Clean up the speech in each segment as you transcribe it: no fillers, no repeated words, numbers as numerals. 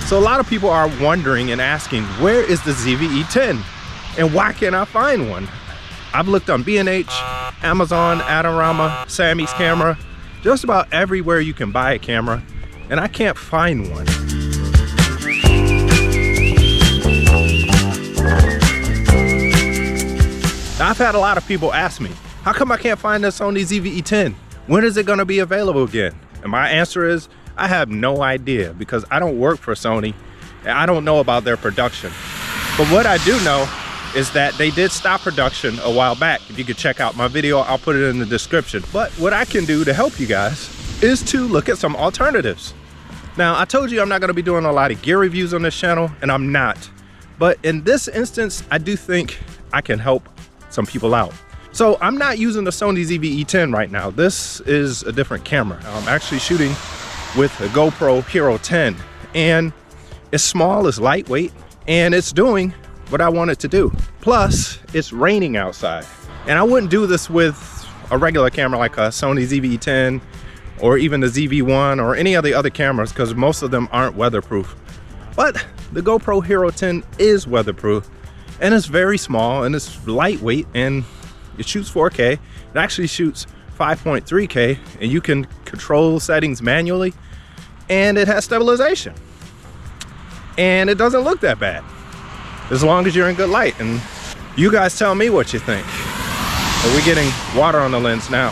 So a lot of people are wondering and asking, where is the ZV E10 and why can't I find one? I've looked on B&H, Amazon, Adorama, Sammy's Camera, just about everywhere you can buy a camera, and I can't find one. Now, I've had a lot of people ask me, how come I can't find the Sony ZV E10? When is it gonna be available again? And my answer is, I have no idea because I don't work for Sony and I don't know about their production. But what I do know is that they did stop production a while back. If you could check out my video, I'll put it in the description. But what I can do to help you guys is to look at some alternatives. Now, I told you I'm not gonna be doing a lot of gear reviews on this channel, and I'm not. But in this instance, I do think I can help some people out. So I'm not using the Sony ZV E10 right now. This is a different camera. I'm actually shooting with a GoPro Hero 10, and it's small, it's lightweight, and it's doing what I want it to do. Plus, it's raining outside. And I wouldn't do this with a regular camera like a Sony ZV E10 or even the ZV-1 or any of the other cameras because most of them aren't weatherproof. But the GoPro Hero 10 is weatherproof, and it's very small and it's lightweight and it shoots 4K. It actually shoots 5.3K and you can control settings manually, and it has stabilization. And it doesn't look that bad as long as you're in good light. And you guys tell me what you think. Are we getting water on the lens now?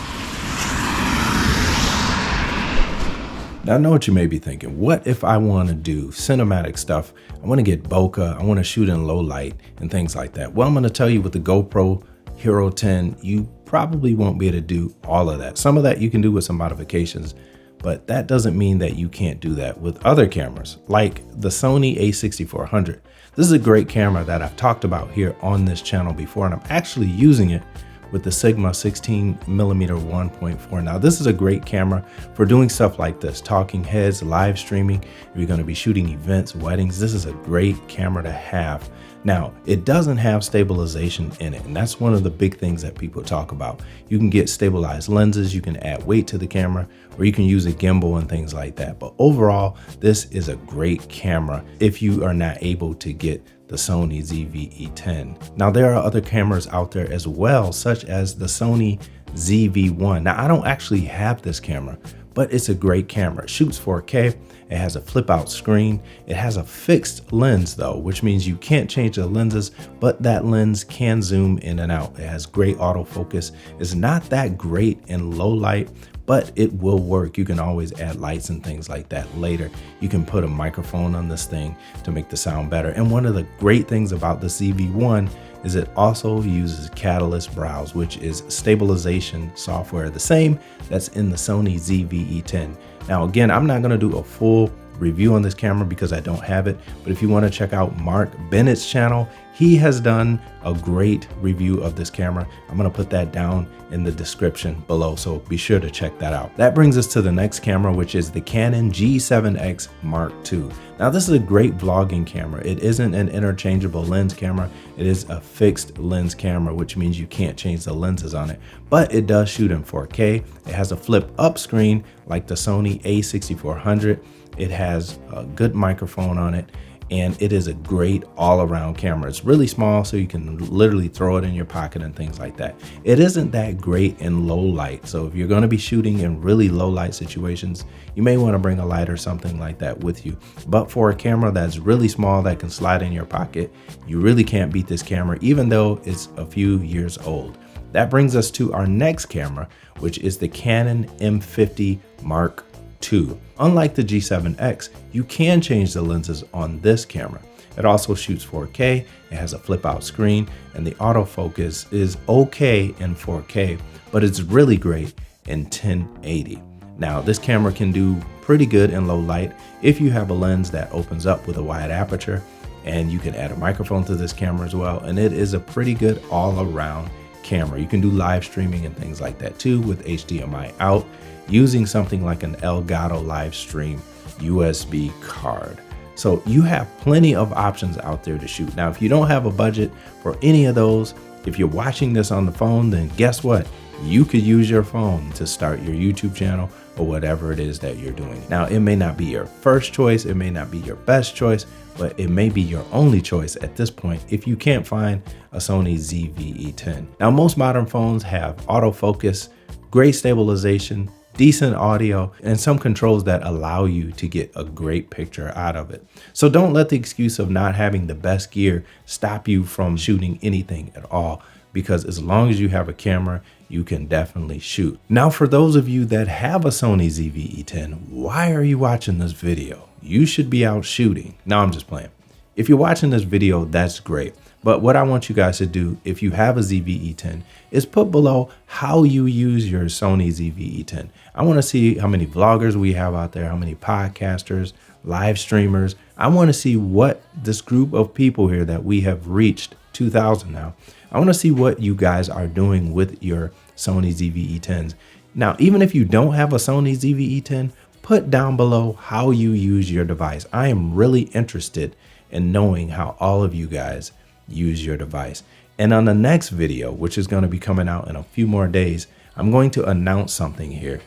Now I know what you may be thinking. What if I want to do cinematic stuff? I want to get bokeh, I want to shoot in low light and things like that. Well, I'm going to tell you with the GoPro Hero 10, you probably won't be able to do all of that. Some of that you can do with some modifications, but that doesn't mean that you can't do that with other cameras like the Sony a6400. This is a great camera that I've talked about here on this channel before, and I'm actually using it with the Sigma 16mm 1.4. Now, this is a great camera for doing stuff like this, talking heads, live streaming. If you're going to be shooting events, weddings, this is a great camera to have. Now, it doesn't have stabilization in it, and that's one of the big things that people talk about. You can get stabilized lenses, you can add weight to the camera, or you can use a gimbal and things like that. But overall, this is a great camera if you are not able to get the Sony ZV E10. Now, there are other cameras out there as well, such as the Sony ZV-1. Now, I don't actually have this camera, but it's a great camera. It shoots 4K. It has a flip out screen. It has a fixed lens though, which means you can't change the lenses, but that lens can zoom in and out. It has great autofocus. It's not that great in low light, but it will work. You can always add lights and things like that later. You can put a microphone on this thing to make the sound better. And one of the great things about the ZV-1 is it also uses Catalyst Browse, which is stabilization software, the same that's in the Sony ZV E10. Now, again, I'm not gonna do a full review on this camera because I don't have it, but if you wanna check out Mark Bennett's channel, he has done a great review of this camera. I'm gonna put that down in the description below, so be sure to check that out. That brings us to the next camera, which is the Canon G7X Mark II. Now, this is a great vlogging camera. It isn't an interchangeable lens camera. It is a fixed lens camera, which means you can't change the lenses on it, but it does shoot in 4K. It has a flip up screen like the Sony a6400. It has a good microphone on it, and it is a great all-around camera. It's really small, so you can literally throw it in your pocket and things like that. It isn't that great in low light, so if you're going to be shooting in really low light situations, you may want to bring a light or something like that with you. But for a camera that's really small that can slide in your pocket, you really can't beat this camera, even though it's a few years old. That brings us to our next camera, which is the Canon M50 Mark II. Unlike the G7X, you can change the lenses on this camera. It also shoots 4K, it has a flip out screen, and the autofocus is okay in 4K, but it's really great in 1080. Now, this camera can do pretty good in low light if you have a lens that opens up with a wide aperture, and you can add a microphone to this camera as well, and it is a pretty good all-around camera. You can do live streaming and things like that too with HDMI out using something like an Elgato live stream USB card. So you have plenty of options out there to shoot. Now, if you don't have a budget for any of those, if you're watching this on the phone, then guess what? You could use your phone to start your YouTube channel or whatever it is that you're doing. Now, it may not be your first choice, it may not be your best choice, but it may be your only choice at this point if you can't find a Sony ZV E10. Now, most modern phones have autofocus, great stabilization, decent audio, and some controls that allow you to get a great picture out of it. So don't let the excuse of not having the best gear stop you from shooting anything at all, because as long as you have a camera, you can definitely shoot. Now, for those of you that have a Sony ZV E10, why are you watching this video? You should be out shooting. No, I'm just playing. If you're watching this video, that's great. But what I want you guys to do, if you have a ZV E10, is put below how you use your Sony ZV E10. I want to see how many vloggers we have out there, how many podcasters, live streamers. I want to see what this group of people here that we have reached 2,000 now. I want to see what you guys are doing with your Sony ZV E10s. Now, even if you don't have a Sony ZV E10, put down below how you use your device. I am really interested in knowing how all of you guys use your device. And on the next video, which is going to be coming out in a few more days, I'm going to announce something here.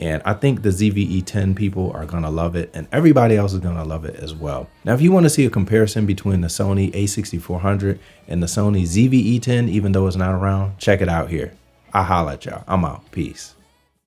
And I think the ZV E10 people are going to love it, and everybody else is going to love it as well. Now, if you want to see a comparison between the Sony a6400 and the Sony ZV E10, even though it's not around, check it out here. I'll holla at y'all. I'm out. Peace.